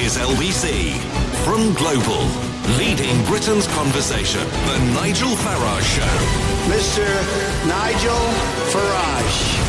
is LBC. From Global, leading Britain's conversation, The Nigel Farage Show. Mr. Nigel Farage.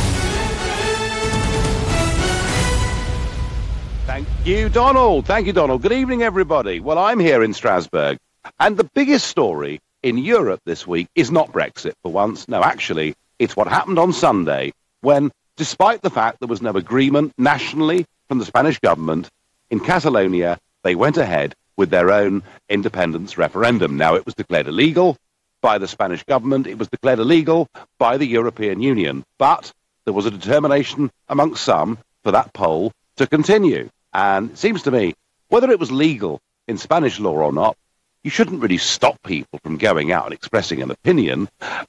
Thank you, Donald. Thank you, Donald. Good evening, everybody. Well, I'm here in Strasbourg, and the biggest story in Europe this week is not Brexit for once. No, actually, it's what happened on Sunday when, despite the fact there was no agreement nationally from the Spanish government, in Catalonia, they went ahead with their own independence referendum. Now, it was declared illegal by the Spanish government. It was declared illegal by the European Union. But there was a determination amongst some for that poll to continue. And it seems to me, whether it was legal in Spanish law or not, you shouldn't really stop people from going out and expressing an opinion.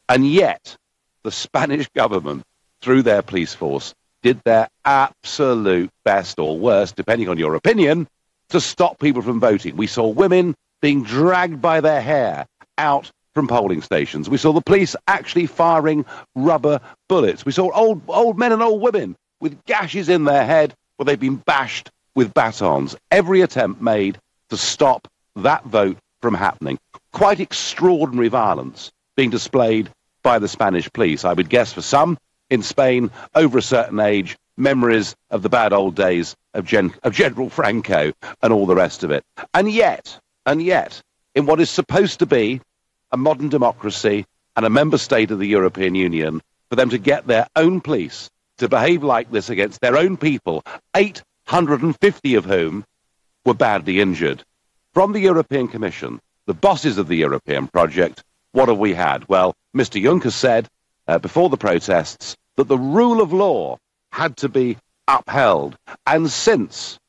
And yet, the Spanish government, through their police force, did their absolute best or worst, depending on your opinion, to stop people from voting. We saw women being dragged by their hair out from polling stations. We saw the police actually firing rubber bullets. We saw old men and old women with gashes in their head where they've been bashed with batons. Every attempt made to stop that vote from happening. Quite extraordinary violence being displayed by the Spanish police. I would guess for some in Spain, over a certain age, memories of the bad old days of General Franco and all the rest of it. And yet, in what is supposed to be a modern democracy and a member state of the European Union, for them to get their own police to behave like this against their own people, 850 of whom were badly injured. From the European Commission, the bosses of the European project, what have we had? Well, Mr. Juncker said before the protests that the rule of law had to be upheld. And since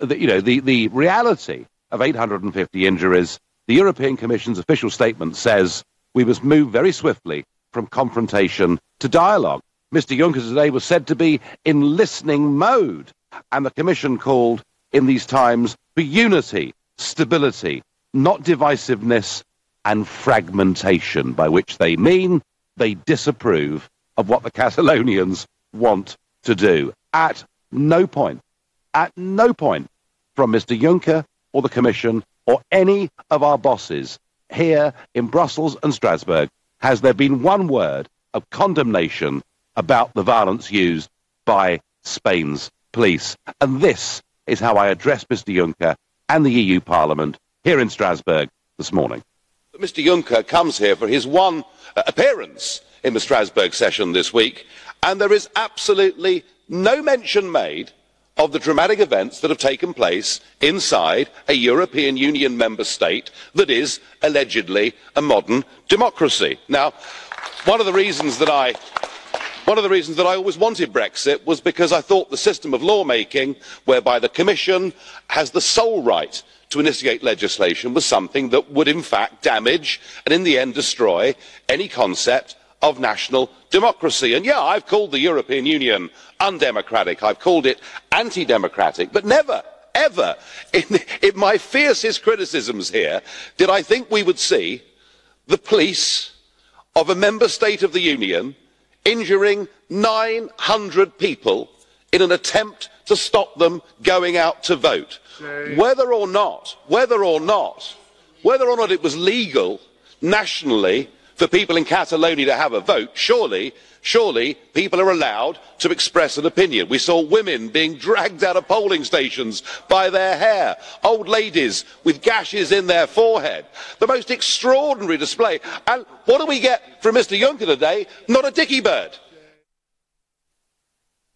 the reality of 850 injuries, the European Commission's official statement says we must move very swiftly from confrontation to dialogue. Mr. Juncker today was said to be in listening mode, and the Commission called in these times for unity, stability, not divisiveness and fragmentation, by which they mean they disapprove of what the Catalonians want to do. At no point from Mr. Juncker or the Commission or any of our bosses here in Brussels and Strasbourg has there been one word of condemnation about the violence used by Spain's police. And this is how I address Mr. Juncker and the EU Parliament here in Strasbourg this morning. Mr. Juncker comes here for his one appearance in the Strasbourg session this week, and there is absolutely no mention made of the dramatic events that have taken place inside a European Union member state that is allegedly a modern democracy. Now, one of the reasons that I always wanted Brexit was because I thought the system of lawmaking, whereby the Commission has the sole right to initiate legislation, was something that would in fact damage and in the end destroy any concept of national democracy. And yeah, I've called the European Union undemocratic, I've called it anti-democratic, but never, ever, in my fiercest criticisms here, did I think we would see the police of a member state of the Union injuring 900 people in an attempt to stop them going out to vote. Whether or not it was legal nationally for people in Catalonia to have a vote, surely people are allowed to express an opinion. We saw women being dragged out of polling stations by their hair, old ladies with gashes in their forehead. The most extraordinary display. And what do we get from Mr. Juncker today? Not a dicky bird.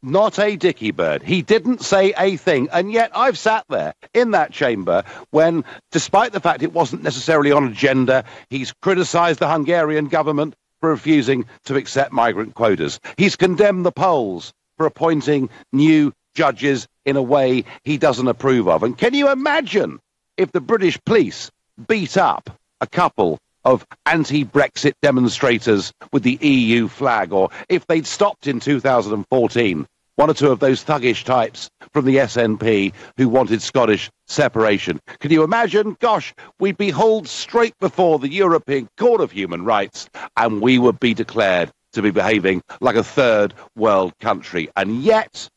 Not a dicky bird. He didn't say a thing. And yet I've sat there in that chamber when, despite the fact it wasn't necessarily on agenda, he's criticised the Hungarian government for refusing to accept migrant quotas. He's condemned the Poles for appointing new judges in a way he doesn't approve of. And can you imagine if the British police beat up a couple of anti-Brexit demonstrators with the EU flag, or if they'd stopped in 2014 one or two of those thuggish types from the SNP who wanted Scottish separation? Can you imagine? Gosh, we'd be hauled straight before the European Court of Human Rights and we would be declared to be behaving like a third world country. And yet,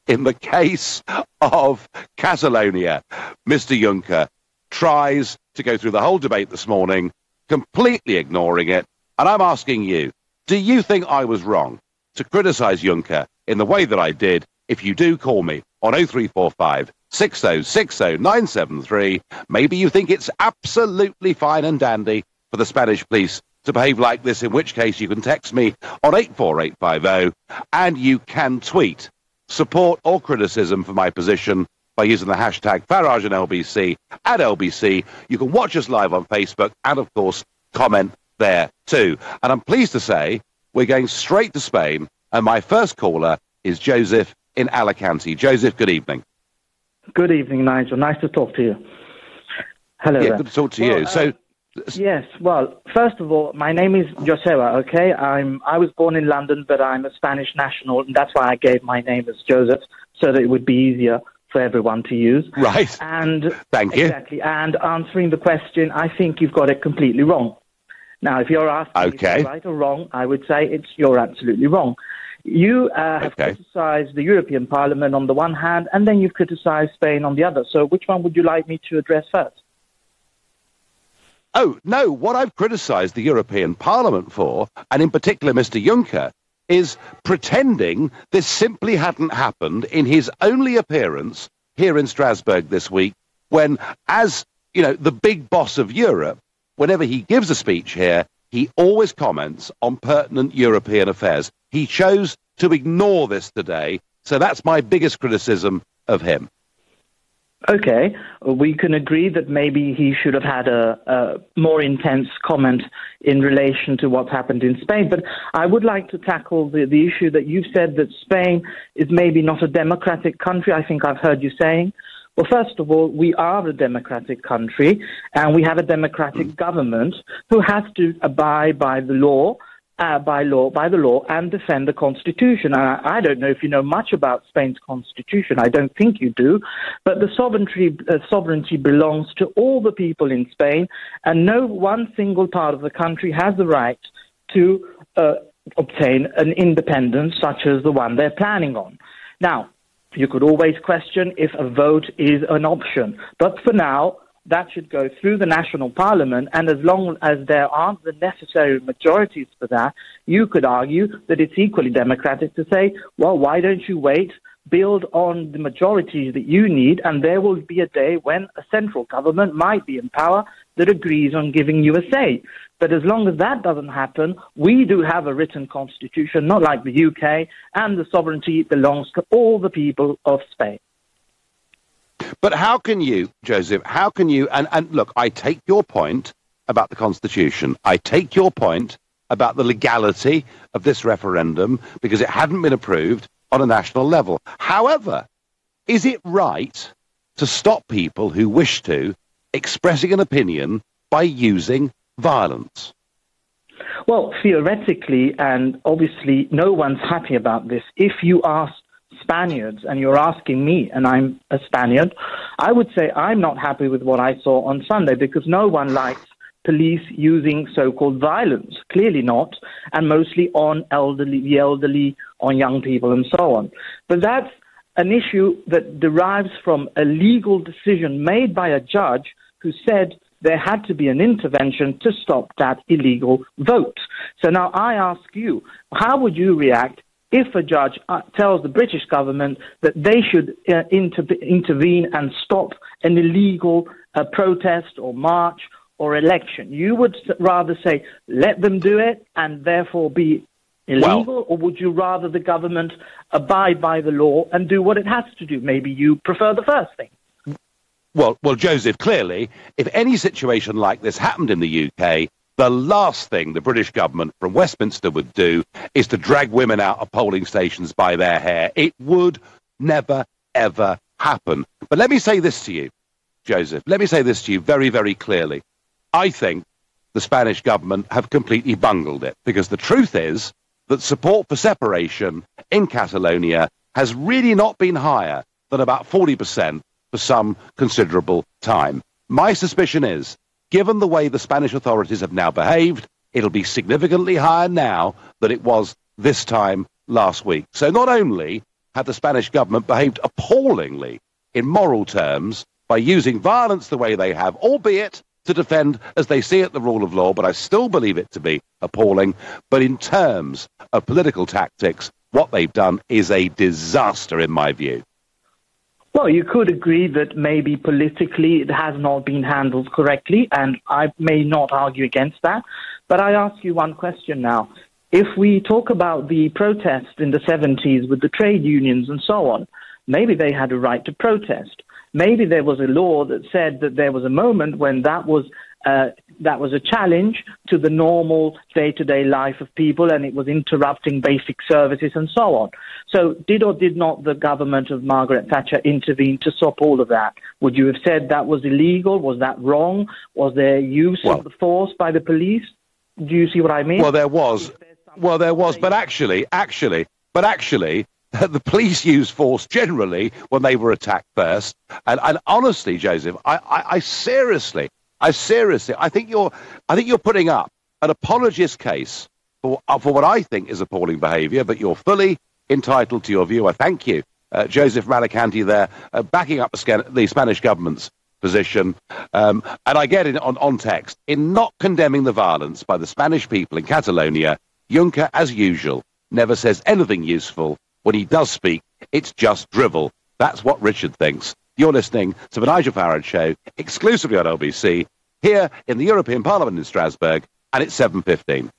in the case of Catalonia, Mr. Juncker tries to go through the whole debate this morning, completely ignoring it. And I'm asking you, do you think I was wrong to criticise Juncker in the way that I did? If you do, call me on 0345 6060 973. Maybe you think it's absolutely fine and dandy for the Spanish police to behave like this, in which case you can text me on 84850, and you can tweet support or criticism for my position by using the hashtag Farage and LBC at LBC. You can watch us live on Facebook and, of course, comment there too. And I'm pleased to say we're going straight to Spain, and my first caller is Joseph in Alicante. Joseph, good evening. Good evening, Nigel. Nice to talk to you. Hello. Yeah, good to talk to you. Yes, well, first of all, my name is Joseba, okay? I was born in London, but I'm a Spanish national, and that's why I gave my name as Joseph, so that it would be easier for everyone to use. Right. And thank you. Exactly. And answering the question, I think you've got it completely wrong. Now, if you're asking if you're right or wrong, I would say you're absolutely wrong. You have criticised the European Parliament on the one hand, and then you've criticised Spain on the other. So which one would you like me to address first? Oh, no, what I've criticised the European Parliament for, and in particular Mr. Juncker, is pretending this simply hadn't happened in his only appearance here in Strasbourg this week, when, as, you know, the big boss of Europe, whenever he gives a speech here, he always comments on pertinent European affairs. He chose to ignore this today, so that's my biggest criticism of him. Okay, we can agree that maybe he should have had a more intense comment in relation to what happened in Spain. But I would like to tackle the issue that you've said that Spain is maybe not a democratic country. I think I've heard you saying. Well, first of all, we are a democratic country, and we have a democratic government who has to abide by the law. By the law, and defend the constitution. I don't know if you know much about Spain's constitution. I don't think you do, but the sovereignty belongs to all the people in Spain, and no one single part of the country has the right to obtain an independence such as the one they're planning on. Now, you could always question if a vote is an option, but for now, that should go through the national parliament, and as long as there aren't the necessary majorities for that, you could argue that it's equally democratic to say, well, why don't you wait, build on the majorities that you need, and there will be a day when a central government might be in power that agrees on giving you a say. But as long as that doesn't happen, we do have a written constitution, not like the UK, and the sovereignty belongs to all the people of Spain. But how can you, Joseph, how can you, and look, I take your point about the Constitution. I take your point about the legality of this referendum because it hadn't been approved on a national level. However, is it right to stop people who wish to expressing an opinion by using violence? Well, theoretically, and obviously no one's happy about this. If you ask Spaniards, and you're asking me, and I'm a Spaniard, I would say I'm not happy with what I saw on Sunday because no one likes police using so-called violence, clearly not, and mostly on the elderly, on young people and so on. But that's an issue that derives from a legal decision made by a judge who said there had to be an intervention to stop that illegal vote. So now I ask you, how would you react if a judge tells the British government that they should intervene and stop an illegal protest or march or election? You would rather say, let them do it and therefore be illegal, or would you rather the government abide by the law and do what it has to do? Maybe you prefer the first thing. Well, Joseph, clearly, if any situation like this happened in the UK, the last thing the British government from Westminster would do is to drag women out of polling stations by their hair. It would never, ever happen. But let me say this to you, Joseph. Let me say this to you very, very clearly. I think the Spanish government have completely bungled it, because the truth is that support for separation in Catalonia has really not been higher than about 40% for some considerable time. My suspicion is, given the way the Spanish authorities have now behaved, it'll be significantly higher now than it was this time last week. So not only have the Spanish government behaved appallingly in moral terms by using violence the way they have, albeit to defend, as they see it, the rule of law, but I still believe it to be appalling. But in terms of political tactics, what they've done is a disaster, in my view. Well, you could agree that maybe politically it has not been handled correctly, and I may not argue against that. But I ask you one question now. If we talk about the protests in the 70s with the trade unions and so on, maybe they had a right to protest. Maybe there was a law that said that there was a moment when that was a challenge to the normal day-to-day life of people, and it was interrupting basic services and so on. So did or did not the government of Margaret Thatcher intervene to stop all of that? Would you have said that was illegal? Was that wrong? Was there use of the force by the police? Do you see what I mean? Well, there was, but actually, the police used force generally when they were attacked first. And honestly, Joseph, I seriously, I think you're putting up an apologist case for what I think is appalling behaviour, but you're fully entitled to your view. I thank you, Joseph Ralacanti there, backing up the Spanish government's position. And I get it on text. In not condemning the violence by the Spanish people in Catalonia, Juncker, as usual, never says anything useful. When he does speak, it's just drivel. That's what Richard thinks. You're listening to the Nigel Farage Show, exclusively on LBC, here in the European Parliament in Strasbourg, and it's 7:15.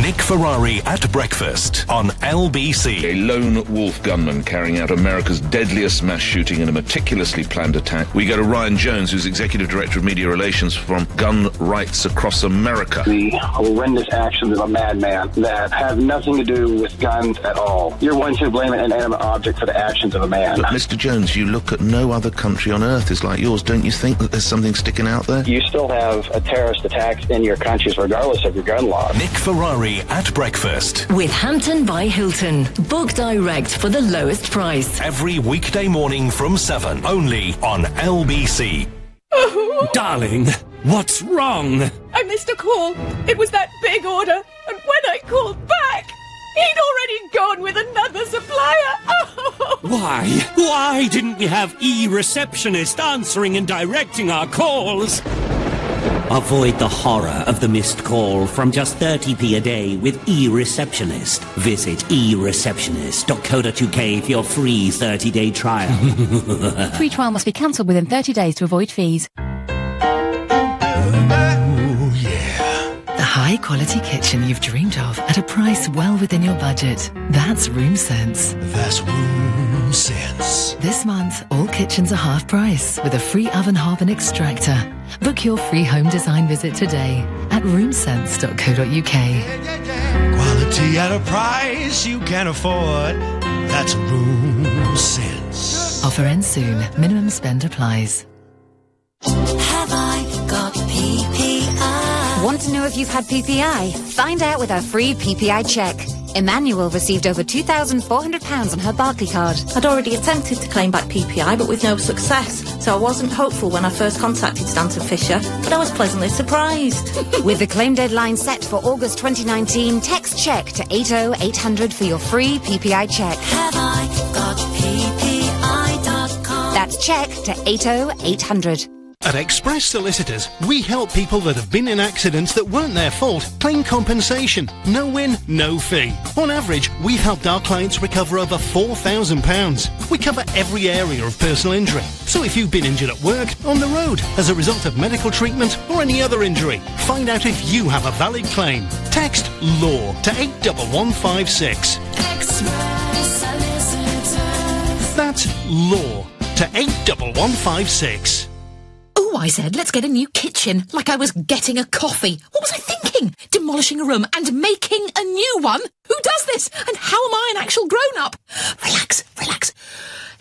Nick Ferrari at breakfast on LBC. A lone wolf gunman carrying out America's deadliest mass shooting in a meticulously planned attack. We go to Ryan Jones, who's Executive Director of Media Relations from Gun Rights Across America. The horrendous actions of a madman that have nothing to do with guns at all. You're one to blame an inanimate object for the actions of a man. But Mr. Jones, you look at no other country on earth is like yours. Don't you think that there's something sticking out there? You still have a terrorist attacks in your countries regardless of your gun laws. Nick Ferrari at breakfast. With Hampton by Hilton. Book direct for the lowest price. Every weekday morning from 7, only on LBC. Darling, what's wrong? I missed a call. It was that big order. And when I called back, he'd already gone with another supplier. Why didn't we have e-receptionist answering and directing our calls? Avoid the horror of the missed call from just 30p a day with eReceptionist. Visit eReceptionist.co.uk for your free 30-day trial. Free trial must be cancelled within 30 days to avoid fees. Oh, yeah. The high-quality kitchen you've dreamed of at a price well within your budget. That's Room Sense. That's Room Sense. This month, all kitchens are half price with a free oven hob and extractor. Book your free home design visit today at roomsense.co.uk. Quality at a price you can afford. That's Room Sense. Offer ends soon. Minimum spend applies. Have I got PPI? Want to know if you've had PPI? Find out with our free PPI check. Emmanuel received over £2,400 on her Barclaycard. I'd already attempted to claim back PPI, but with no success, so I wasn't hopeful when I first contacted Stanton Fisher, but I was pleasantly surprised. With the claim deadline set for August 2019, text check to 80800 for your free PPI check. Have I got PPI.com? That's check to 80800. At Express Solicitors, we help people that have been in accidents that weren't their fault claim compensation. No win, no fee. On average, we've helped our clients recover over £4,000. We cover every area of personal injury. So if you've been injured at work, on the road, as a result of medical treatment or any other injury, find out if you have a valid claim. Text LAW to 81156. Express Solicitors. That's LAW to 81156. Oh, I said, let's get a new kitchen, like I was getting a coffee. What was I thinking? Demolishing a room and making a new one? Who does this? And how am I an actual grown-up? Relax.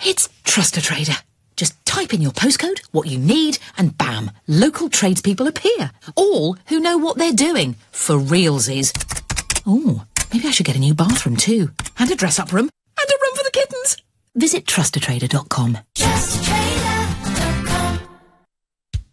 It's Trust a Trader. Just type in your postcode, what you need, and bam, local tradespeople appear. All who know what they're doing. For realsies. Oh, maybe I should get a new bathroom too. And a dress-up room. And a room for the kittens. Visit trustatrader.com.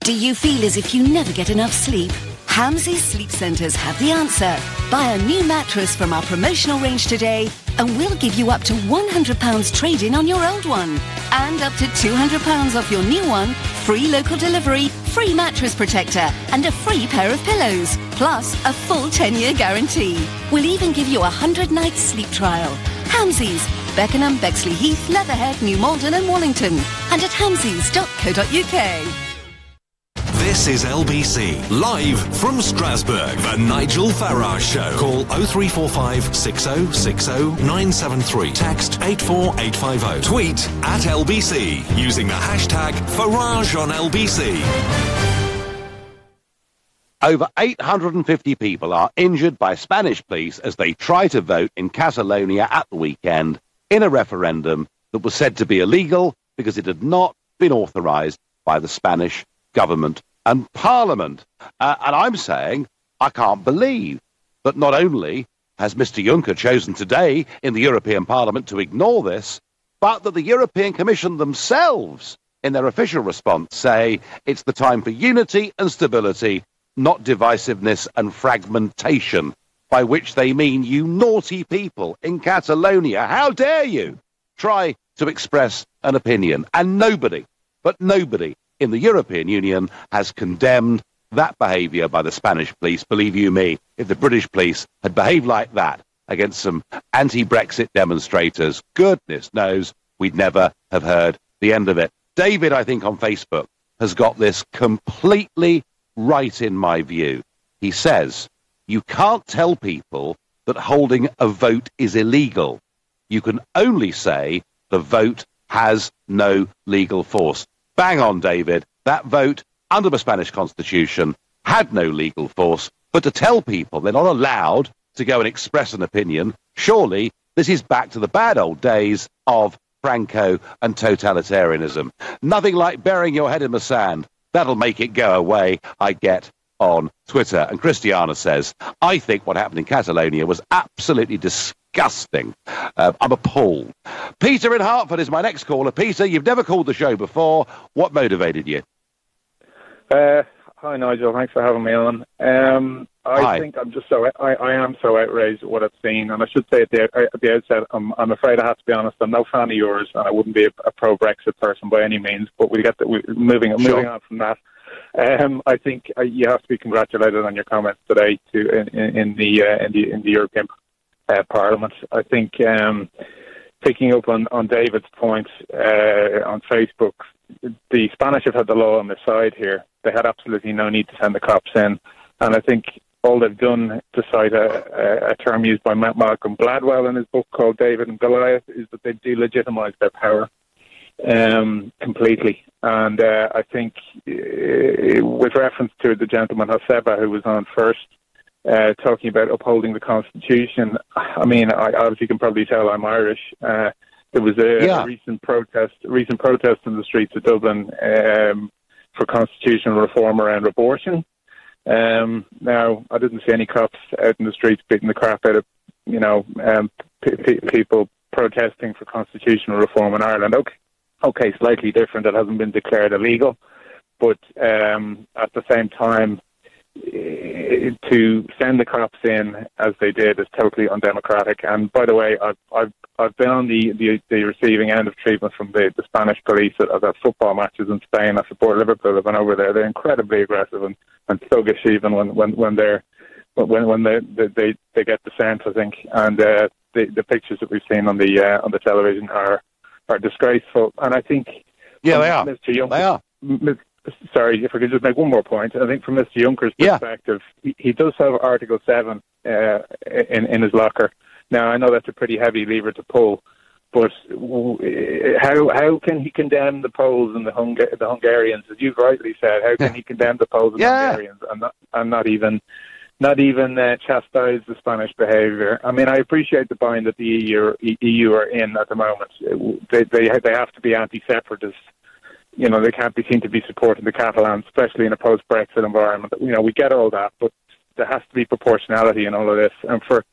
Do you feel as if you never get enough sleep? Hamsey Sleep Centres have the answer. Buy a new mattress from our promotional range today and we'll give you up to £100 trade-in on your old one. And up to £200 off your new one, free local delivery, free mattress protector, and a free pair of pillows. Plus, a full 10-year guarantee. We'll even give you a 100-night sleep trial. Hamsies, Beckenham, Bexley Heath, Leatherhead, New Malden and Wallington. And at hamsies.co.uk. This is LBC, live from Strasbourg, the Nigel Farage Show. Call 0345 6060 973. Text 84850. Tweet at LBC using the hashtag Farage on LBC. Over 850 people are injured by Spanish police as they try to vote in Catalonia at the weekend in a referendum that was said to be illegal because it had not been authorised by the Spanish government and Parliament. And I'm saying I can't believe that not only has Mr. Juncker chosen today in the European Parliament to ignore this, but that the European Commission themselves, in their official response, say it's the time for unity and stability, not divisiveness and fragmentation, by which they mean you naughty people in Catalonia. How dare you try to express an opinion? And nobody, but nobody in the European Union has condemned that behaviour by the Spanish police. Believe you me, if the British police had behaved like that against some anti-Brexit demonstrators, goodness knows we'd never have heard the end of it. David, I think, on Facebook, has got this completely right in my view. He says, you can't tell people that holding a vote is illegal. You can only say the vote has no legal force. Bang on, David. That vote, under the Spanish Constitution, had no legal force. But to tell people they're not allowed to go and express an opinion, surely this is back to the bad old days of Franco and totalitarianism. Nothing like burying your head in the sand. That'll make it go away, I get on Twitter. And Christiana says, I think what happened in Catalonia was absolutely disgusting. I'm appalled. Peter in Hartford is my next caller. Peter, you've never called the show before. What motivated you? Hi, Nigel. Thanks for having me on. I think I'm just I am so outraged at what I've seen. And I should say at the outset, I'm afraid I have to be honest, I'm no fan of yours, and I wouldn't be a pro-Brexit person by any means. But moving on from that. I think you have to be congratulated on your comments today in the European Parliament. I think picking up on David's point on Facebook, the Spanish have had the law on their side here. They had absolutely no need to send the cops in, and I think all they've done, to cite a term used by Malcolm Gladwell in his book called David and Goliath, is that they've delegitimized their power completely. And I think with reference to the gentleman Joseba who was on first, talking about upholding the Constitution, I mean, as you can probably tell, I'm Irish. There was a recent protest in the streets of Dublin for constitutional reform around abortion. Now, I didn't see any cops out in the streets beating the crap out of, people protesting for constitutional reform in Ireland. Okay, slightly different. It hasn't been declared illegal, but at the same time, to send the cops in as they did is totally undemocratic. And by the way, I've been on the receiving end of treatment from the Spanish police at football matches in Spain. I support Liverpool. I've been over there. They're incredibly aggressive and thuggish even when they get the sense, I think. And the pictures that we've seen on the television are disgraceful. And I think they are. Mr. Juncker, they are. Sorry, if I could just make one more point. I think from Mr. Juncker's perspective, he does have Article 7 in his locker. Now, I know that's a pretty heavy lever to pull, but how can he condemn the Poles and the Hungarians, as you've rightly said? How can he condemn the Poles and Hungarians and not even chastise the Spanish behaviour? I mean, I appreciate the bind that the EU are in at the moment. They have to be anti-separatist. You know, they can't be seen to be supporting the Catalans, especially in a post-Brexit environment. You know, we get all that, but there has to be proportionality in all of this. And for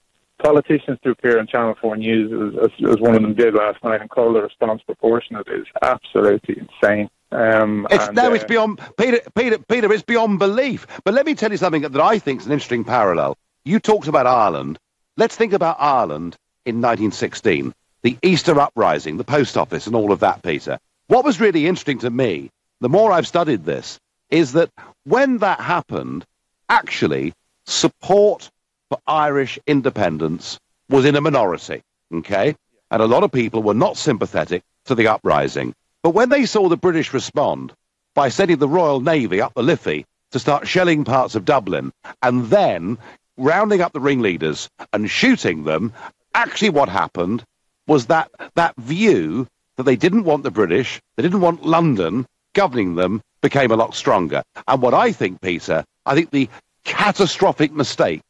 politicians to appear on Channel 4 News, as one of them did last night, and call the response proportionate is absolutely insane. It's beyond, Peter, it's beyond belief. But let me tell you something that I think is an interesting parallel. You talked about Ireland. Let's think about Ireland in 1916, the Easter Uprising, the post office and all of that, Peter. What was really interesting to me, the more I've studied this, is that when that happened, actually, support for Irish independence was in a minority, okay? And a lot of people were not sympathetic to the uprising. But when they saw the British respond by sending the Royal Navy up the Liffey to start shelling parts of Dublin and then rounding up the ringleaders and shooting them, actually what happened was that view that they didn't want the British, they didn't want London governing them, became a lot stronger. And what I think, Peter, I think the catastrophic mistake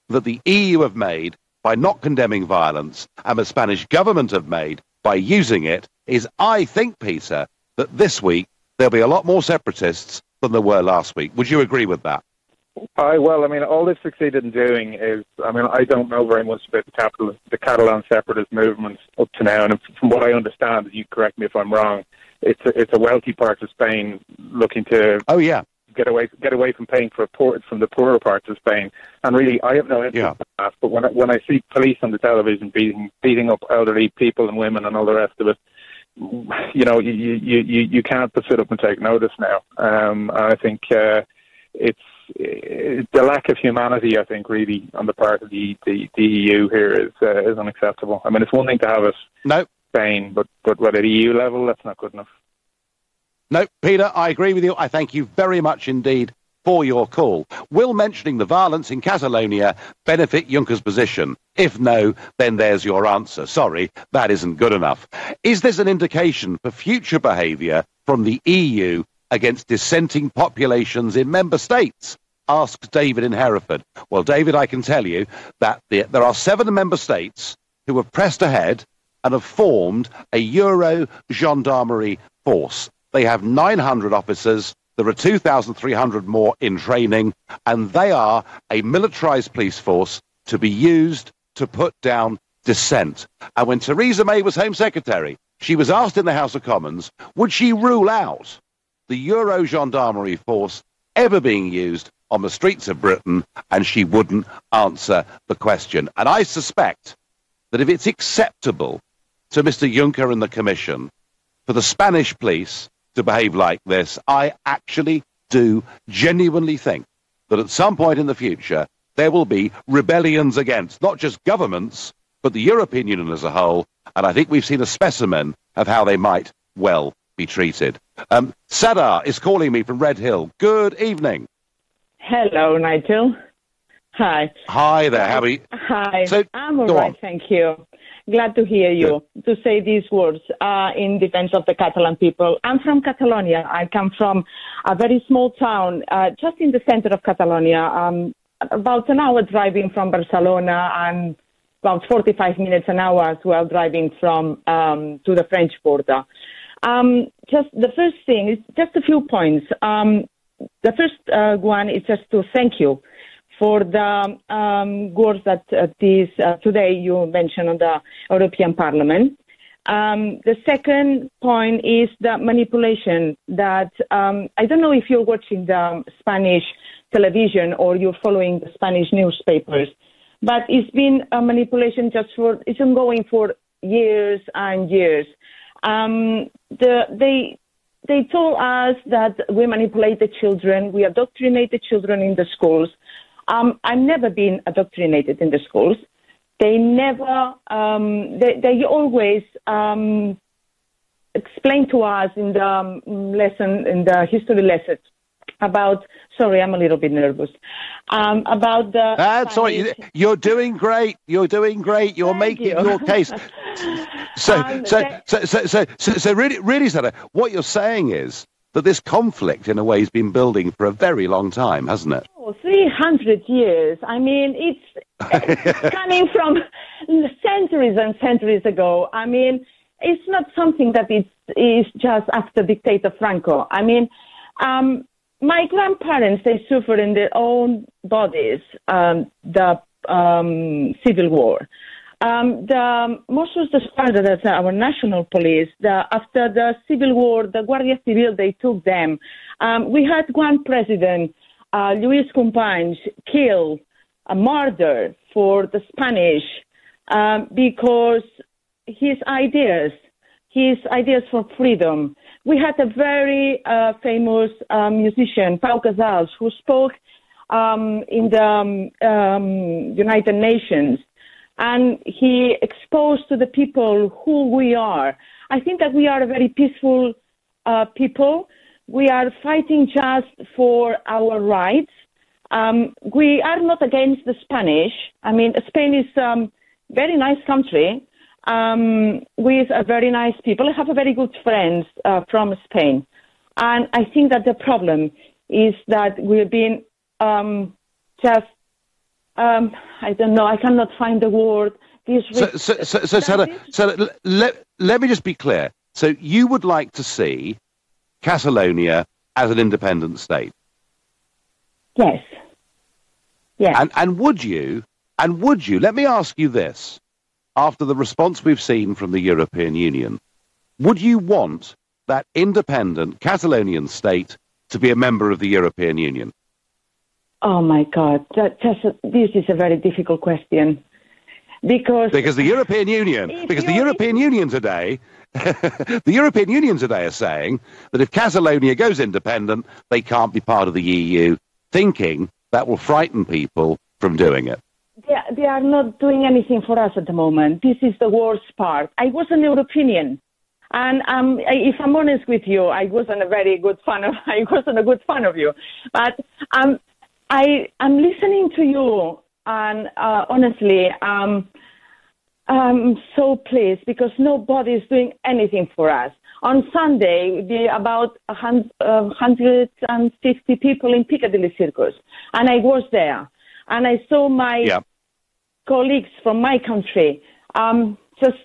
that the EU have made by not condemning violence and the Spanish government have made by using it is, I think, Peter, that this week there'll be a lot more separatists than there were last week. Would you agree with that? Well, I mean, all they've succeeded in doing is, I mean, I don't know very much about the Catalan separatist movement up to now, and from what I understand, you correct me if I'm wrong, it's a wealthy part of Spain looking to get away from paying for from the poorer parts of Spain. And really, I have no interest in that. But when I see police on the television beating up elderly people and women and all the rest of it, you know, you can't but sit up and take notice now. I think it's the lack of humanity, I think, really, on the part of the EU here is unacceptable. I mean, it's one thing to have it Spain, but at the EU level, that's not good enough. No, Peter, I agree with you. I thank you very much indeed for your call. Will mentioning the violence in Catalonia benefit Juncker's position? If no, then there's your answer. Sorry, that isn't good enough. Is this an indication for future behaviour from the EU against dissenting populations in member states? Asks David in Hereford. Well, David, I can tell you that there are 7 member states who have pressed ahead and have formed a Euro gendarmerie force. They have 900 officers. There are 2,300 more in training, and they are a militarised police force to be used to put down dissent. And when Theresa May was Home Secretary, she was asked in the House of Commons, would she rule out the Euro gendarmerie force ever being used on the streets of Britain, and she wouldn't answer the question. And I suspect that if it's acceptable to Mr. Juncker and the Commission for the Spanish police to behave like this, I actually do genuinely think that at some point in the future there will be rebellions against not just governments, but the European Union as a whole, and I think we've seen a specimen of how they might well be treated. Sadar is calling me from Red Hill. Good evening. Hello, Nigel. Hi. Hi there, how are you? Hi. So, I'm all right, thank you. Glad to hear you to say these words in defense of the Catalan people. I'm from Catalonia. I come from a very small town just in the center of Catalonia, about an hour driving from Barcelona and about 45 minutes an hour as well driving from to the French border. Just the first thing is just a few points. The first one is just to thank you for the words that today you mentioned on the European Parliament. The second point is the manipulation that I don't know if you're watching the Spanish television or you're following the Spanish newspapers, but it's been a manipulation it's ongoing for years and years. They told us that we manipulate the children, we indoctrinate the children in the schools. I've never been indoctrinated in the schools. They never, they always explain to us in the history lesson about, sorry, I'm a little bit nervous, about the... That's all right. You're doing great. You're doing great. You're making your case. So really, Sarah, what you're saying is that this conflict, in a way, has been building for a very long time, hasn't it? 300 years. I mean, it's coming from centuries and centuries ago. I mean, it's not something that is just after dictator Franco. I mean, my grandparents, they suffered in their own bodies the civil war. Most of the started as our national police. After the civil war, the Guardia Civil, they took them. We had one president, Luis Companys, killed, murdered for the Spanish because his ideas for freedom. We had a very famous musician, Pau Casals, who spoke in the United Nations, and he exposed to the people who we are. I think that we are a very peaceful people. We are fighting just for our rights. We are not against the Spanish. I mean, Spain is a very nice country with a very nice people. I have a very good friends from Spain. And I think that the problem is that we've been just, I don't know, I cannot find the word. So let me just be clear. So you would like to see Catalonia as an independent state? Yes. Yes. And would you, let me ask you this, after the response we've seen from the European Union, would you want that independent Catalonian state to be a member of the European Union? Oh my God, this is a very difficult question. Because the European Union, today, the European Union today are saying that if Catalonia goes independent, they can't be part of the EU, thinking that will frighten people from doing it. They are not doing anything for us at the moment. This is the worst part. I was an European, and if I'm honest with you, I wasn't a good fan of you. But I'm listening to you, and honestly, I'm so pleased because nobody is doing anything for us. On Sunday, about 150 people in Piccadilly Circus, and I was there, and I saw my colleagues from my country. Just,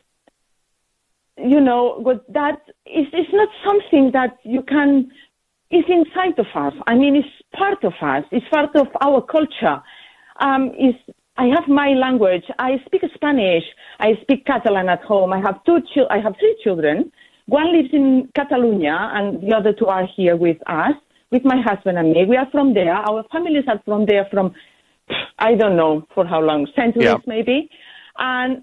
you know, but that is not something that you can. It's inside of us. I mean, it's part of us. It's part of our culture. I have my language. I speak Spanish. I speak Catalan at home. I have 3 children. One lives in Catalonia, and the other 2 are here with us, with my husband and me. We are from there. Our families are from there from, I don't know for how long, centuries maybe. And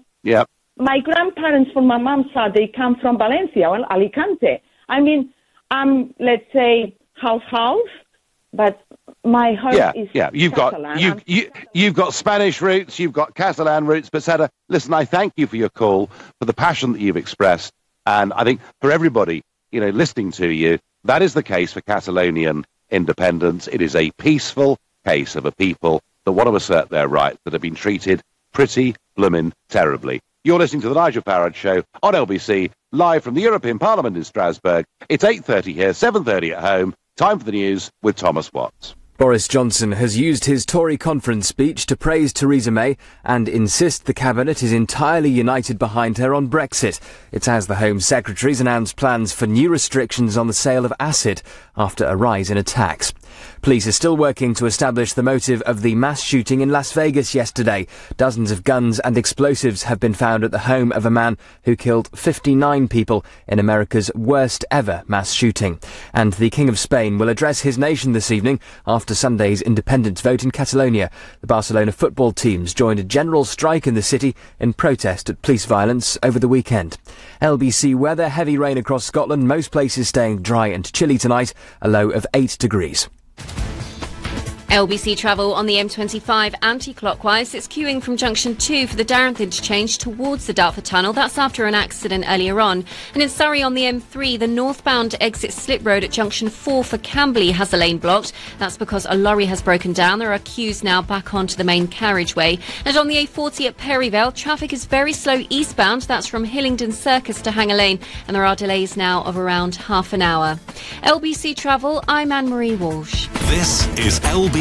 my grandparents from my mom's side, they come from Valencia, well, Alicante. I mean, let's say half, but my heart is Catalan. You've got Spanish roots, you've got Catalan roots, but Sarah, listen, I thank you for your call, for the passion that you've expressed, and I think for everybody, you know, listening to you, that is the case for Catalonian independence. It is a peaceful case of a people that want to assert their rights that have been treated pretty bloomin' terribly. You're listening to the Nigel Farage Show on LBC, live from the European Parliament in Strasbourg. It's 8:30 here, 7:30 at home. Time for the news with Thomas Watts. Boris Johnson has used his Tory conference speech to praise Theresa May and insist the cabinet is entirely united behind her on Brexit. It's as the Home Secretary's announced plans for new restrictions on the sale of acid after a rise in attacks. Police are still working to establish the motive of the mass shooting in Las Vegas yesterday. Dozens of guns and explosives have been found at the home of a man who killed 59 people in America's worst ever mass shooting. And the King of Spain will address his nation this evening after Sunday's independence vote in Catalonia. The Barcelona football teams joined a general strike in the city in protest at police violence over the weekend. LBC weather, heavy rain across Scotland, most places staying dry and chilly tonight, a low of 8 degrees. LBC travel on the M25 anti-clockwise. It's queuing from junction 2 for the Dartmouth interchange towards the Dartford Tunnel. That's after an accident earlier on. And in Surrey on the M3, the northbound exit Slip Road at junction 4 for Camberley has a lane blocked. That's because a lorry has broken down. There are queues now back onto the main carriageway. And on the A40 at Perryvale, traffic is very slow eastbound. That's from Hillingdon Circus to Hanger Lane. And there are delays now of around half an hour. LBC Travel, I'm Anne-Marie Walsh. This is LBC.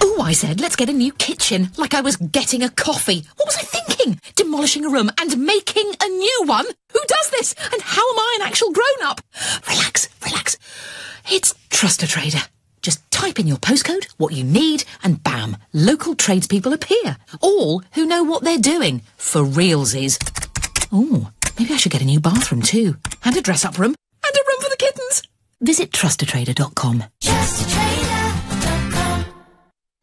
Oh, I said, let's get a new kitchen, like I was getting a coffee. What was I thinking? Demolishing a room and making a new one? Who does this? And how am I an actual grown-up? Relax. It's Trust a Trader. Just type in your postcode, what you need, and bam, local tradespeople appear. All who know what they're doing. For realsies. Oh, maybe I should get a new bathroom too. And a dress-up room. And a room for the kittens. Visit trustatrader.com.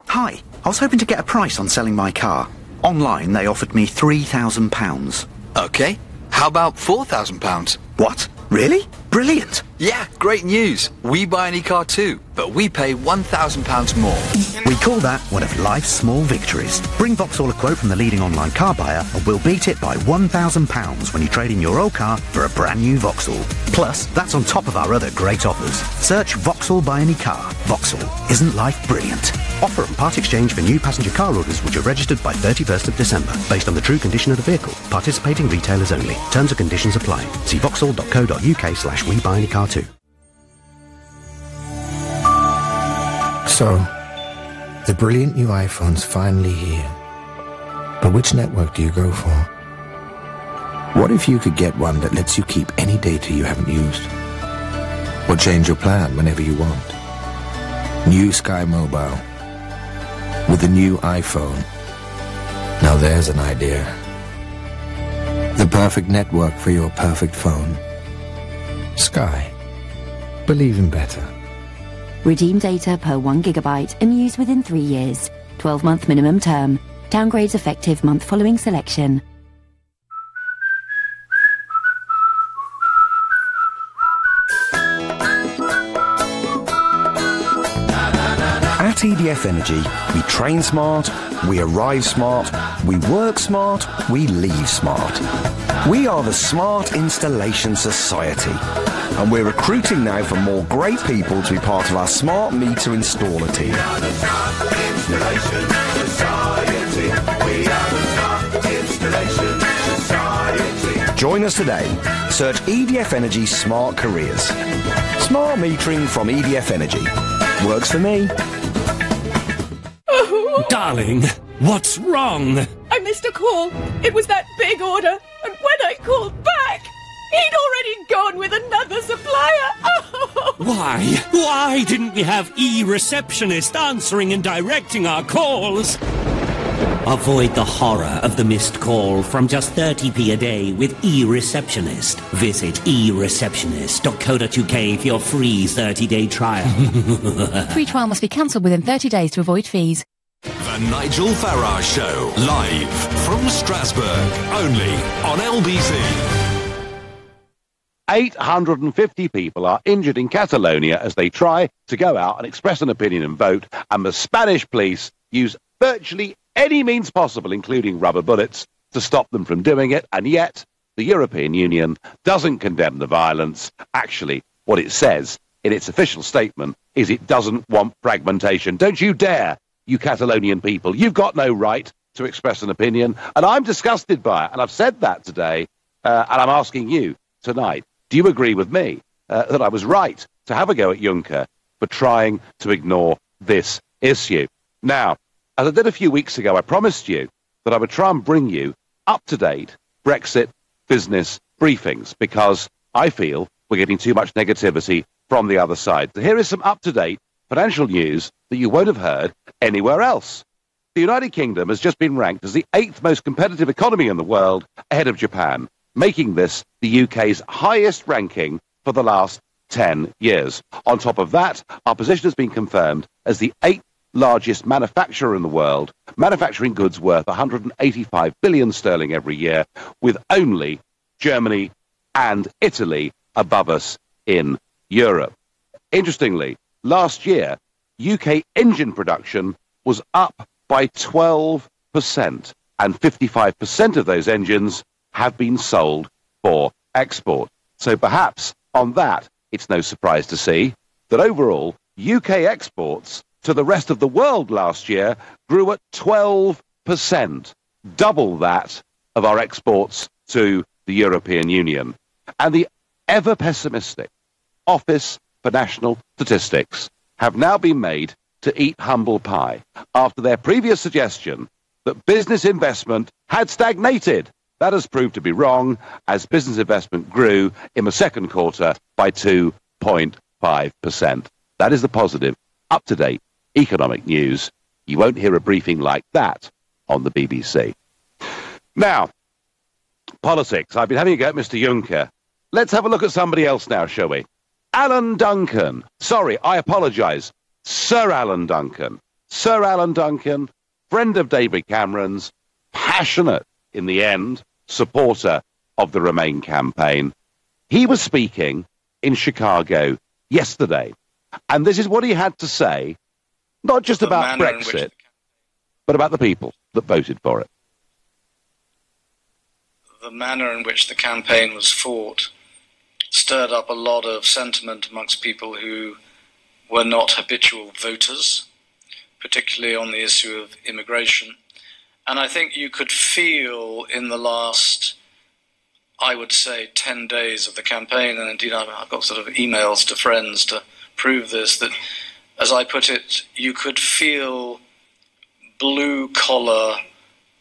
Hi, I was hoping to get a price on selling my car. Online, they offered me £3,000. OK. How about £4,000? What? Really? Brilliant. Yeah, great news. We buy any car too, but we pay £1,000 more. We call that one of life's small victories. Bring Vauxhall a quote from the leading online car buyer and we'll beat it by £1,000 when you trade in your old car for a brand new Vauxhall. Plus, that's on top of our other great offers. Search Vauxhall Buy Any Car. Vauxhall. Isn't life brilliant? Offer and part exchange for new passenger car orders which are registered by 31st of December, based on the true condition of the vehicle. Participating retailers only. Terms and conditions apply. See vauxhall.co.uk/WeBuyAnyCar2. So, the brilliant new iPhone's finally here. But which network do you go for? What if you could get one that lets you keep any data you haven't used? Or change your plan whenever you want? New Sky Mobile. With the new iPhone. Now there's an idea. The perfect network for your perfect phone. Sky. Believe in better. Redeem data per 1 gigabyte and use within 3 years. 12-month minimum term. Downgrades effective month following selection. At EDF Energy, we train smart, we arrive smart, we work smart, we leave smart. We are the Smart Installation Society, and we're recruiting now for more great people to be part of our smart meter installer team. We are the Smart Installation Society. We are the Smart Installation Society. Join us today. Search EDF Energy Smart Careers. Smart metering from EDF Energy. Works for me. Darling, what's wrong? I missed a call. It was that big order. And when I called back, he'd already gone with another supplier. Why? Why didn't we have e-receptionist answering and directing our calls? Avoid the horror of the missed call from just 30p a day with e-receptionist. Visit ereceptionist.co.uk for your free 30-day trial. Free trial must be cancelled within 30 days to avoid fees. The Nigel Farage Show, live from Strasbourg, only on LBC. 850 people are injured in Catalonia as they try to go out and express an opinion and vote, and the Spanish police use virtually any means possible, including rubber bullets, to stop them from doing it, and yet the European Union doesn't condemn the violence. Actually, what it says in its official statement is it doesn't want fragmentation. Don't you dare, you Catalonian people. You've got no right to express an opinion, and I'm disgusted by it, and I've said that today, and I'm asking you tonight, do you agree with me that I was right to have a go at Juncker for trying to ignore this issue? Now, as I did a few weeks ago, I promised you that I would try and bring you up-to-date Brexit business briefings, because I feel we're getting too much negativity from the other side. So here is some up-to-date financial news that you won't have heard anywhere else. The United Kingdom has just been ranked as the 8th most competitive economy in the world, ahead of Japan, making this the UK's highest ranking for the last 10 years. On top of that, our position has been confirmed as the 8th largest manufacturer in the world, manufacturing goods worth 185 billion sterling every year, with only Germany and Italy above us in Europe. Interestingly, last year, UK engine production was up by 12%, and 55% of those engines have been sold for export. So perhaps on that, it's no surprise to see that overall, UK exports to the rest of the world last year grew at 12%, double that of our exports to the European Union. And the ever-pessimistic Office for National Statistics have now been made to eat humble pie after their previous suggestion that business investment had stagnated. That has proved to be wrong, as business investment grew in the second quarter by 2.5%. That is the positive, up-to-date economic news. You won't hear a briefing like that on the BBC. Now, politics. I've been having a go at Mr. Juncker. Let's have a look at somebody else now, shall we? Alan Duncan. Sorry, I apologise. Sir Alan Duncan. Sir Alan Duncan, friend of David Cameron's, passionate, in the end, supporter of the Remain campaign. He was speaking in Chicago yesterday, and this is what he had to say, not just about Brexit, but about the people that voted for it. The manner in which the campaign was fought stirred up a lot of sentiment amongst people who were not habitual voters, particularly on the issue of immigration. And I think you could feel in the last, I would say, 10 days of the campaign, and indeed I've got sort of emails to friends to prove this, that, as I put it, you could feel blue-collar,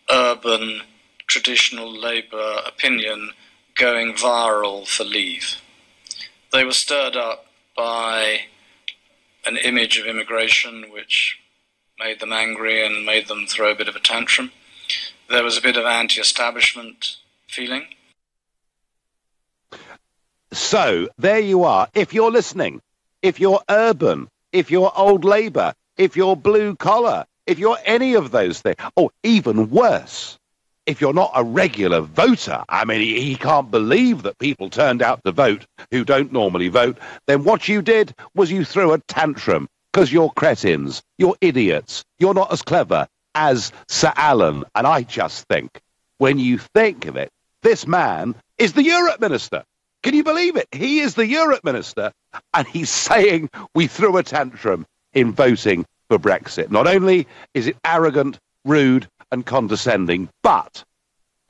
urban, traditional Labour opinion going viral for Leave. They were stirred up by an image of immigration which made them angry and made them throw a bit of a tantrum. There was a bit of anti-establishment feeling. So, there you are. If you're listening, if you're urban, if you're old Labour, if you're blue-collar, if you're any of those things, or even worse, if you're not a regular voter, I mean, he can't believe that people turned out to vote who don't normally vote, then what you did was you threw a tantrum because you're cretins, you're idiots, you're not as clever as Sir Alan. And I just think, when you think of it, this man is the Europe Minister. Can you believe it? He is the Europe Minister, and he's saying we threw a tantrum in voting for Brexit. Not only is it arrogant, rude, and condescending, but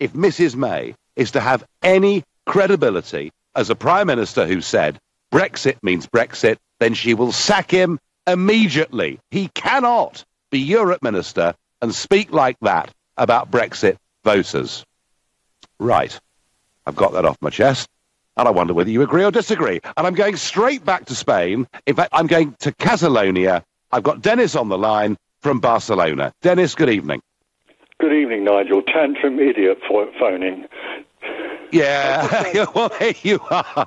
if Mrs. May is to have any credibility as a Prime Minister who said Brexit means Brexit, then she will sack him immediately. He cannot be Europe Minister and speak like that about Brexit voters. Right. I've got that off my chest, and I wonder whether you agree or disagree. And I'm going straight back to Spain. In fact, I'm going to Catalonia. I've got Dennis on the line from Barcelona. Dennis, good evening. Good evening, Nigel. Tantrum idiot phoning. Yeah, well, there you are.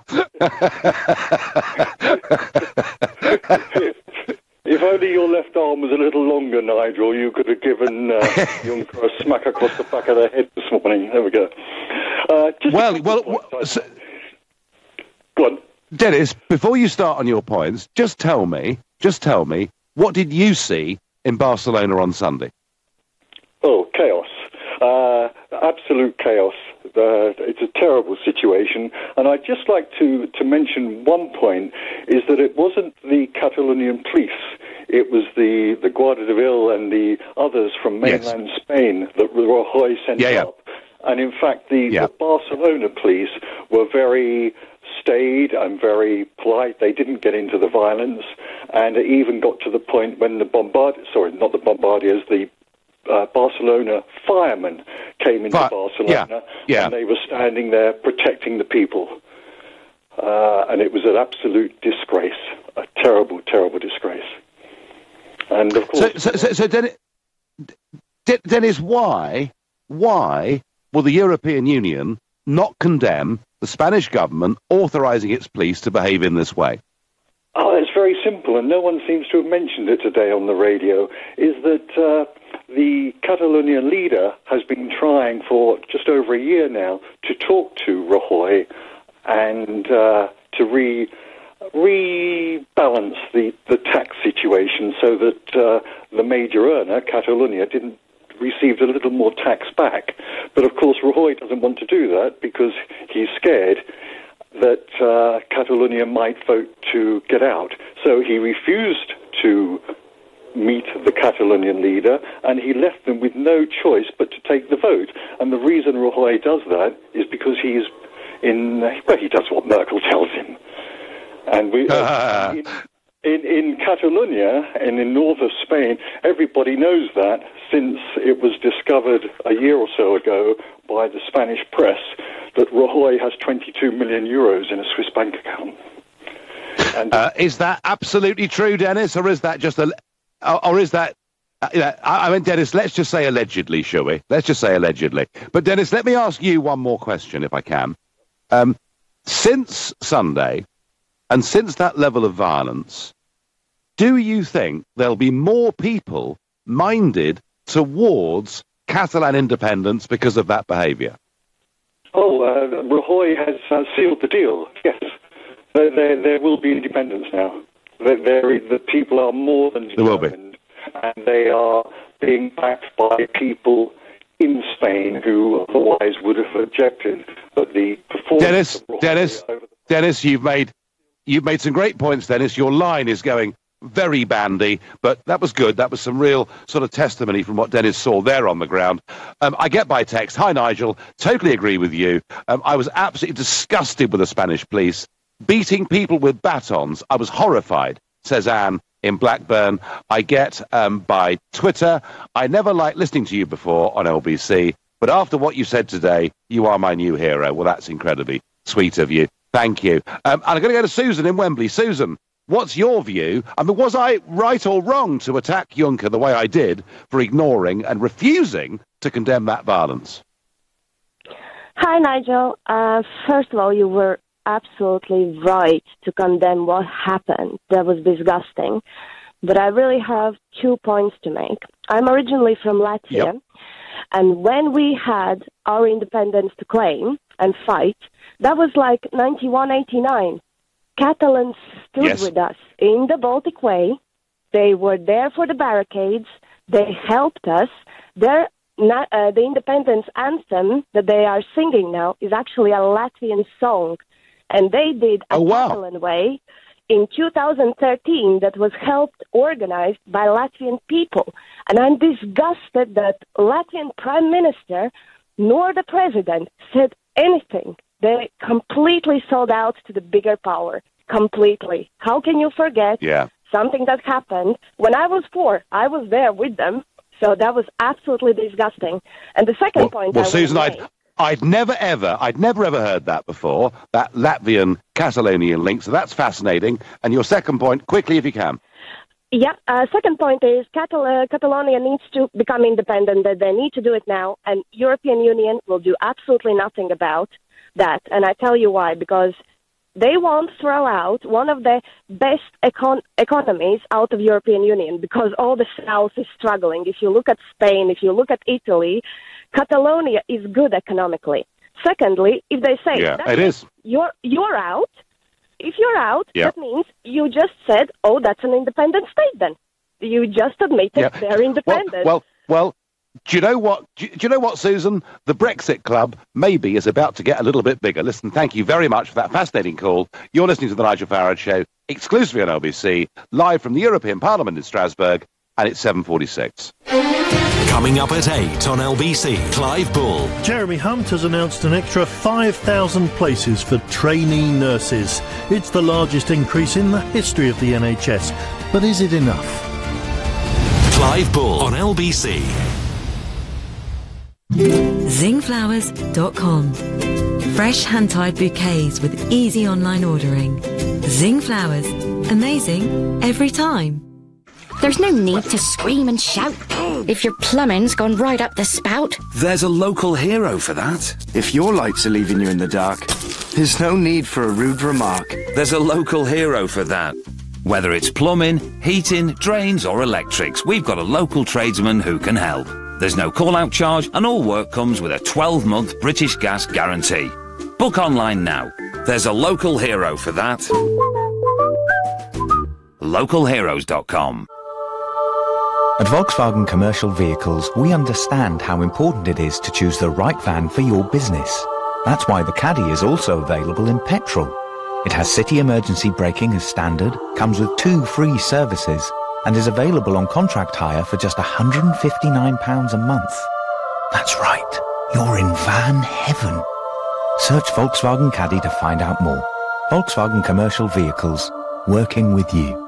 If only your left arm was a little longer, Nigel, you could have given Juncker a smack across the back of the head this morning. There we go. Go on. Dennis, before you start on your points, just tell me, what did you see in Barcelona on Sunday? Oh, chaos. Absolute chaos. It's a terrible situation. And I'd just like to mention one point, is that it wasn't the Catalonian police. It was the Guardia Civil and the others from mainland Spain that Rajoy sent up. And in fact, the Barcelona police were very staid and very polite. They didn't get into the violence. And it even got to the point when the Barcelona firemen came into Barcelona, and they were standing there protecting the people. And it was an absolute disgrace, a terrible, terrible disgrace. And of course... So Dennis, why will the European Union not condemn the Spanish government authorising its police to behave in this way? Oh, it's very simple, and no one seems to have mentioned it today on the radio, is that the Catalonian leader has been trying for just over a year now to talk to Rajoy and to rebalance the tax situation so that the major earner, Catalonia, received a little more tax back. But of course Rajoy doesn't want to do that because he's scared that Catalonia might vote to get out. So he refused to meet the Catalonian leader, and he left them with no choice but to take the vote. And the reason Rajoy does that is because he does what Merkel tells him. And in Catalonia and in north of Spain, everybody knows that since it was discovered a year or so ago by the Spanish press that Rajoy has 22 million euros in a Swiss bank account. And is that absolutely true, Dennis, or is that just I mean, Dennis, let's just say allegedly, shall we? Let's just say allegedly. But Dennis, let me ask you one more question, if I can. Since Sunday, and since that level of violence, do you think there'll be more people minded towards Catalan independence because of that behaviour? Oh, Rajoy has sealed the deal, yes. There will be independence now. The people are more than determined, and they are being backed by people in Spain who otherwise would have objected. But the performance Dennis, you've made some great points, Dennis. Your line is going very bandy, but that was good. That was some real sort of testimony from what Dennis saw there on the ground. I get by text, hi Nigel, totally agree with you. I was absolutely disgusted with the Spanish police beating people with batons. I was horrified, says Anne in Blackburn. I get by Twitter, I never liked listening to you before on LBC, but after what you said today, you are my new hero. Well, that's incredibly sweet of you. Thank you. And I'm going to go to Susan in Wembley. Susan, what's your view? I mean, was I right or wrong to attack Juncker the way I did for ignoring and refusing to condemn that violence? Hi, Nigel. First of all, you were absolutely right to condemn what happened. That was disgusting. But I really have 2 points to make. I'm originally from Latvia, and when we had our independence to claim and fight, that was like 91-89. Catalans stood with us in the Baltic Way. They were there for the barricades. They helped us. The independence anthem that they are singing now is actually a Latvian song. And they did a Catalan way in 2013 that was helped organized by Latvian people. And I'm disgusted that Latvian Prime Minister nor the President said anything. They completely sold out to the bigger power. Completely. How can you forget something that happened? When I was 4, I was there with them. So that was absolutely disgusting. And the second point... Well, Susan, I'd never ever heard that before, that Latvian Catalonian link, so that's fascinating. And your second point, quickly if you can. Yeah, second point is Catalonia needs to become independent, that they need to do it now, and European Union will do absolutely nothing about that. And I tell you why, because they won't throw out one of the best economies out of European Union, because all the South is struggling. If you look at Spain, if you look at Italy, Catalonia is good economically. Secondly, if they say you're out, if you're out, that means you just said, oh, that's an independent state then. You just admitted they're independent. Well, do you know what, Susan? The Brexit Club maybe is about to get a little bit bigger. Listen, thank you very much for that fascinating call. You're listening to the Nigel Farage Show, exclusively on LBC, live from the European Parliament in Strasbourg, and it's 7:46. Coming up at 8 on LBC, Clive Bull. Jeremy Hunt has announced an extra 5,000 places for trainee nurses. It's the largest increase in the history of the NHS. But is it enough? Clive Bull on LBC. Zingflowers.com. Fresh hand-tied bouquets with easy online ordering. Zing Flowers. Amazing every time. There's no need to scream and shout if your plumbing's gone right up the spout. There's a local hero for that. If your lights are leaving you in the dark, there's no need for a rude remark. There's a local hero for that. Whether it's plumbing, heating, drains or electrics, we've got a local tradesman who can help. There's no call-out charge and all work comes with a 12-month British Gas guarantee. Book online now. There's a local hero for that. Localheroes.com. At Volkswagen Commercial Vehicles, we understand how important it is to choose the right van for your business. That's why the Caddy is also available in petrol. It has city emergency braking as standard, comes with 2 free services, and is available on contract hire for just £159 a month. That's right, you're in van heaven. Search Volkswagen Caddy to find out more. Volkswagen Commercial Vehicles, working with you.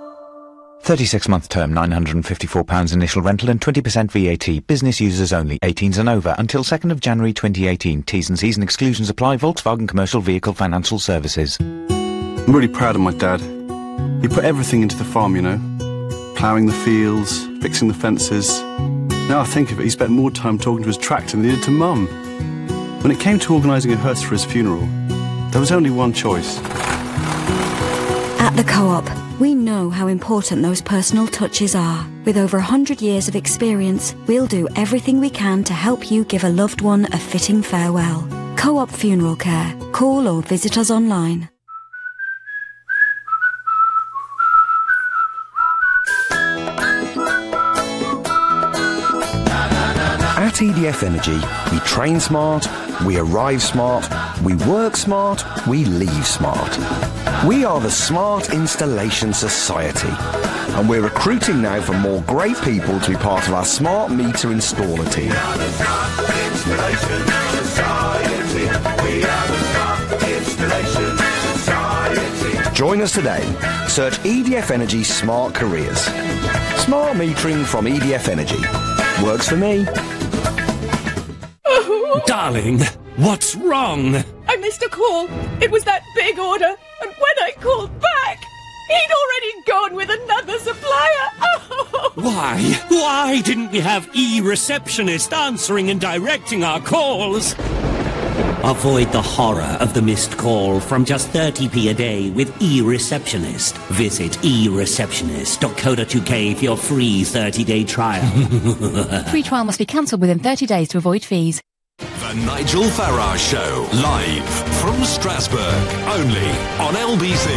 36-month term, £954 initial rental and 20% VAT. Business users only, 18s and over, until 2nd of January 2018. T's and C's and exclusions apply. Volkswagen Commercial Vehicle Financial Services. I'm really proud of my dad. He put everything into the farm, you know. Ploughing the fields, fixing the fences. Now I think of it, he spent more time talking to his tractor than he did to Mum. When it came to organising a hearse for his funeral, there was only one choice. At the Co-op, We know how important those personal touches are. With over 100 years of experience, we'll do everything we can to help you give a loved one a fitting farewell. Co-op Funeral Care. Call or visit us online. At EDF Energy, we train smart, we arrive smart, we work smart, we leave smart. We are the Smart Installation Society, and we're recruiting now for more great people to be part of our smart meter installer team. Join us today. Search EDF Energy Smart Careers. Smart metering from EDF Energy. Works for me. Darling, what's wrong? I missed a call. It was that big order. And when I called back, he'd already gone with another supplier. Oh. Why? Why didn't we have e-receptionist answering and directing our calls? Avoid the horror of the missed call from just 30p a day with e-receptionist. Visit ereceptionist.co.uk for your free 30-day trial. Free trial must be cancelled within 30 days to avoid fees. The Nigel Farage Show, live from Strasbourg, only on LBC.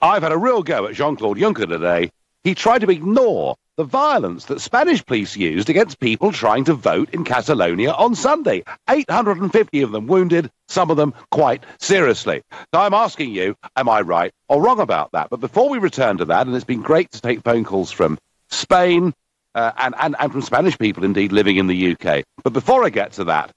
I've had a real go at Jean-Claude Juncker today. He tried to ignore the violence that Spanish police used against people trying to vote in Catalonia on Sunday. 850 of them wounded, some of them quite seriously. So I'm asking you, am I right or wrong about that? But before we return to that, and it's been great to take phone calls from Spain, and from Spanish people, indeed, living in the UK. But before I get to that,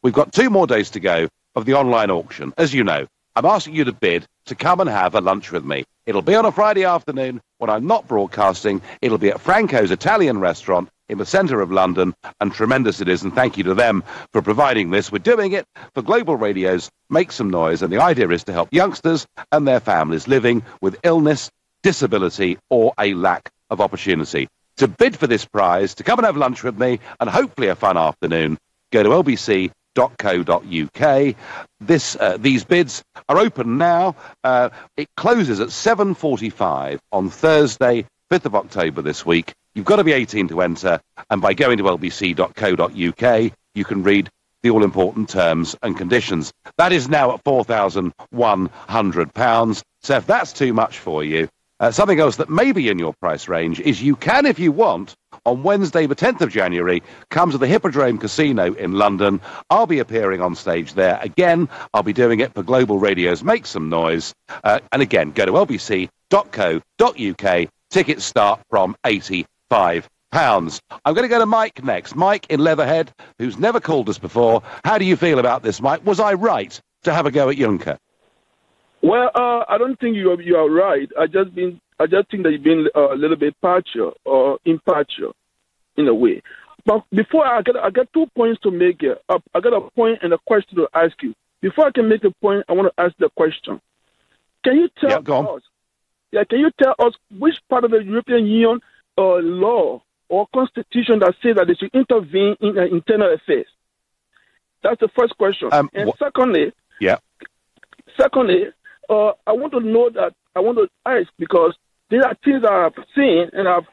we've got 2 more days to go of the online auction. As you know, I'm asking you to bid to come and have a lunch with me. It'll be on a Friday afternoon when I'm not broadcasting. It'll be at Franco's Italian restaurant in the centre of London, and tremendous it is, and thank you to them for providing this. We're doing it for Global Radio's Make Some Noise, and the idea is to help youngsters and their families living with illness, disability, or a lack of opportunity. To bid for this prize, to come and have lunch with me, and hopefully a fun afternoon, go to lbc.co.uk. These bids are open now. It closes at 7:45 on Thursday, 5th of October this week. You've got to be 18 to enter, and by going to lbc.co.uk, you can read the all-important terms and conditions. That is now at £4,100. So if that's too much for you, something else that may be in your price range is you can, if you want, on Wednesday the 10th of January, come to the Hippodrome Casino in London. I'll be appearing on stage there. Again, I'll be doing it for Global Radio's Make Some Noise. And again, go to lbc.co.uk. Tickets start from £85. I'm going to go to Mike next. Mike in Leatherhead, who's never called us before. How do you feel about this, Mike? Was I right to have a go at Juncker? Well, I don't think you are right. I just think that you've been a little bit partial or impartial in a way. But before I got 2 points to make here. I got a point and a question to ask you. Before I can make a point, I want to ask the question. Can you tell us? Yeah, can you tell us which part of the European Union law or constitution that says that they should intervene in internal affairs? That's the first question. Secondly, I want to know that I want to ask because there are things that I've seen and I've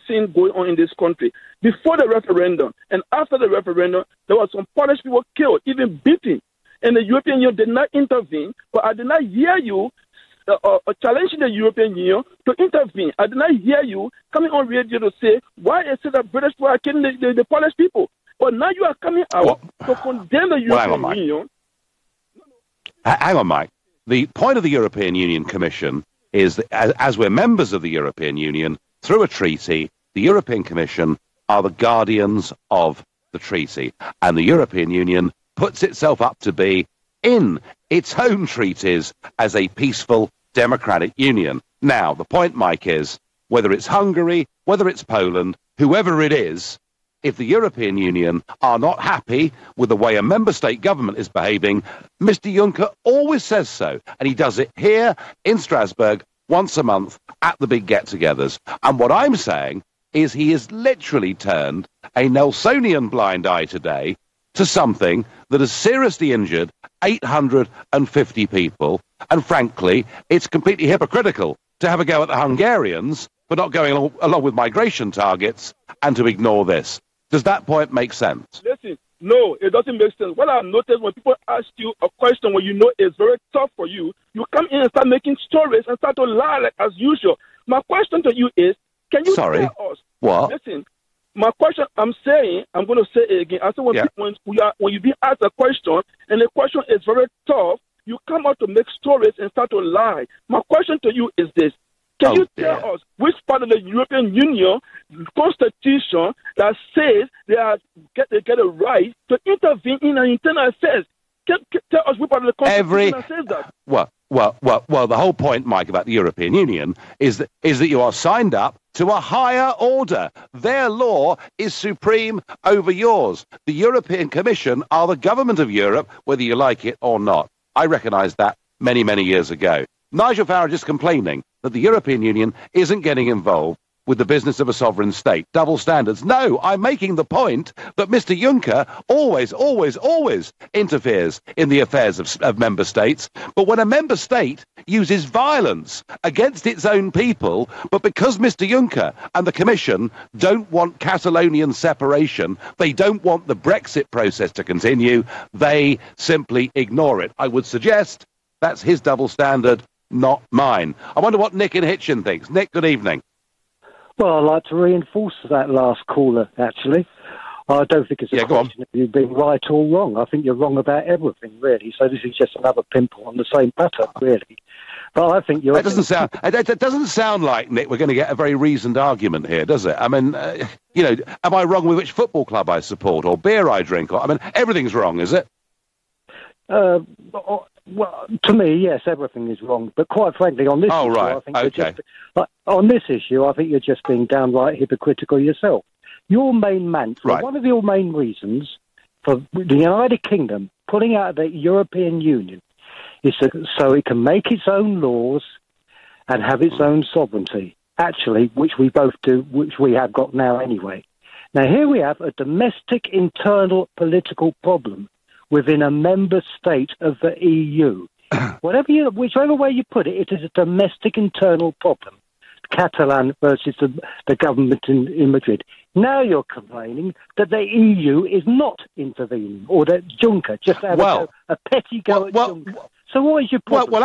seen going on in this country. Before the referendum and after the referendum, there were some Polish people killed, even beaten. And the European Union did not intervene, but I did not hear you challenging the European Union to intervene. I did not hear you coming on radio to say, why is it that British people are killing the Polish people? But now you are coming out to condemn the European Union. Hang on, Mike. The point of the European Union Commission is that as we're members of the European Union, through a treaty, the European Commission are the guardians of the treaty. And the European Union puts itself up to be, in its own treaties, as a peaceful, democratic union. Now, the point, Mike, is whether it's Hungary, whether it's Poland, whoever it is, if the European Union are not happy with the way a member state government is behaving, Mr. Juncker always says so. And he does it here in Strasbourg once a month at the big get-togethers. And what I'm saying is he has literally turned a Nelsonian blind eye today to something that has seriously injured 850 people, and frankly, it's completely hypocritical to have a go at the Hungarians for not going along with migration targets and to ignore this. Does that point make sense? Listen, no, it doesn't make sense. What I've noticed when people ask you a question when you know it's very tough for you, you come in and start making stories and start to lie like as usual. My question to you is, can you tell us? What? Listen, my question, I'm going to say it again. I said when you being asked a question and the question is very tough, you come out to make stories and start to lie. My question to you is this. Can you tell us which part of the European Union constitution that says they get a right to intervene in our internal affairs? Tell us which part of the constitution that says that. Well, the whole point, Mike, about the European Union is that you are signed up to a higher order. Their law is supreme over yours. The European Commission are the government of Europe, whether you like it or not. I recognised that many, many years ago. Nigel Farage is complaining that the European Union isn't getting involved with the business of a sovereign state. Double standards. No, I'm making the point that Mr. Juncker always interferes in the affairs of member states. But when a member state uses violence against its own people, but because Mr. Juncker and the Commission don't want Catalonian separation, they don't want the Brexit process to continue, they simply ignore it. I would suggest that's his double standard, not mine. I wonder what Nick in Hitchin thinks. Nick, good evening. Well, I'd like to reinforce that last caller, actually. I don't think it's a question of you being right or wrong. I think you're wrong about everything, really. So this is just another pimple on the same pattern, really. But I think you're... It doesn't sound like, Nick, we're going to get a very reasoned argument here, does it? I mean, am I wrong with which football club I support or beer I drink? Everything's wrong, is it? Well, to me, yes, everything is wrong. But quite frankly, on this issue, I think you're just being downright hypocritical yourself. Your main mantra, one of your main reasons for the United Kingdom pulling out of the European Union is so it can make its own laws and have its own sovereignty, actually, which we both do, which we have got now anyway. Now, here we have a domestic internal political problem within a member state of the EU. Whichever way you put it, it is a domestic internal problem. Catalan versus the government in Madrid. Now you're complaining that the EU is not intervening, or that Juncker just had a petty go at Juncker. So what is your problem? Well,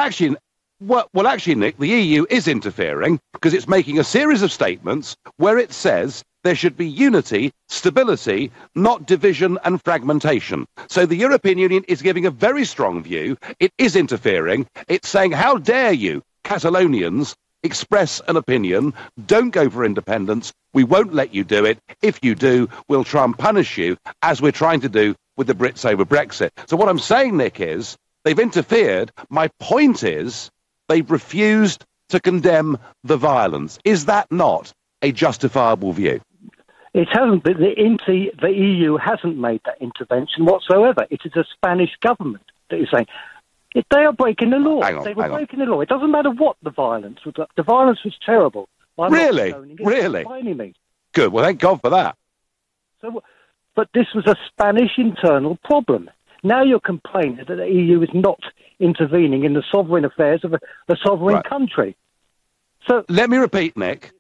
actually, Nick, the EU is interfering because it's making a series of statements where it says there should be unity, stability, not division and fragmentation. So the European Union is giving a very strong view. It is interfering. It's saying, how dare you, Catalonians, express an opinion, don't go for independence, we won't let you do it. If you do, we'll try and punish you, as we're trying to do with the Brits over Brexit. So what I'm saying, Nick, is they've interfered. My point is they've refused to condemn the violence. Is that not a justifiable view? It hasn't. The EU hasn't made that intervention whatsoever. It is the Spanish government that is saying they are breaking the law. They were breaking the law. It doesn't matter what the violence was. The violence was terrible. Really? Good. Well, thank God for that. So, but this was a Spanish internal problem. Now you're complaining that the EU is not intervening in the sovereign affairs of a sovereign country. So let me repeat, Nick.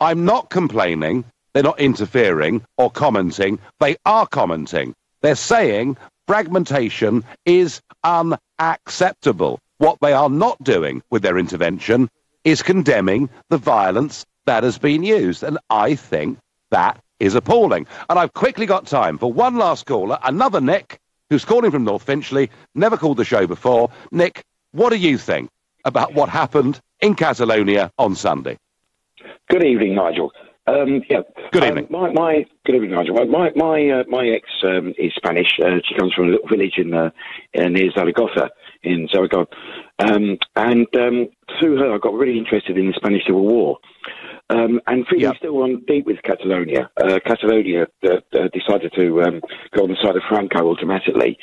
I'm not complaining. They're not interfering or commenting. They are commenting. They're saying fragmentation is unacceptable. What they are not doing with their intervention is condemning the violence that has been used. And I think that is appalling. And I've quickly got time for one last caller, another Nick, who's calling from North Finchley, never called the show before. Nick, what do you think about what happened in Catalonia on Sunday? Good evening, Nigel. Good evening. Good evening, Nigel. My ex is Spanish. She comes from a little village near Zaragoza in Zaragoza, and through her, I got really interested in the Spanish Civil War. And feeling still on deep with Catalonia. Catalonia decided to go on the side of Franco automatically.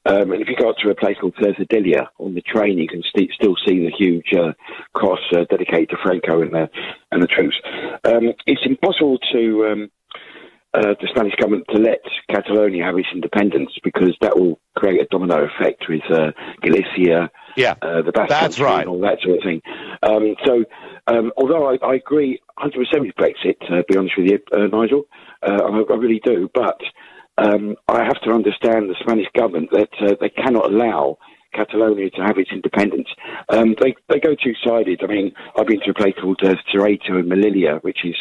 And if you go up to a place called Cercedilla on the train, you can still see the huge cross dedicated to Franco and the troops. It's impossible to the Spanish government to let Catalonia have its independence, because that will create a domino effect with Galicia, the Basque Country, and all that sort of thing. Although I agree 100% with Brexit, to be honest with you, Nigel, I really do, but I have to understand the Spanish government that they cannot allow Catalonia to have its independence. They go two-sided. I mean, I've been to a place called Ceuta and Melilla, which is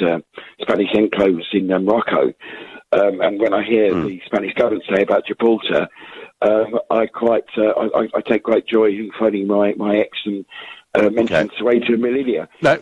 Spanish enclaves in Morocco. And when I hear the Spanish government say about Gibraltar, I take great joy in phoning my ex and mention Ceuta and Melilla. No.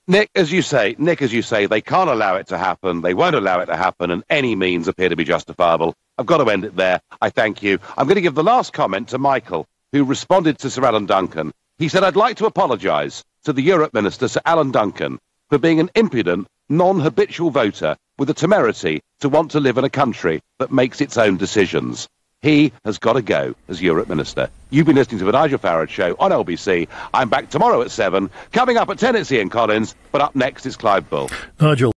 Nick, as you say, they can't allow it to happen. They won't allow it to happen, and any means appear to be justifiable. I've got to end it there. I thank you. I'm going to give the last comment to Michael, who responded to Sir Alan Duncan. He said, I'd like to apologise to the Europe Minister, Sir Alan Duncan, for being an impudent, non-habitual voter with the temerity to want to live in a country that makes its own decisions. He has got to go as Europe Minister. You've been listening to the Nigel Farage Show on LBC. I'm back tomorrow at 7. Coming up at 10, it's Ian Collins, but up next is Clive Bull. Nigel.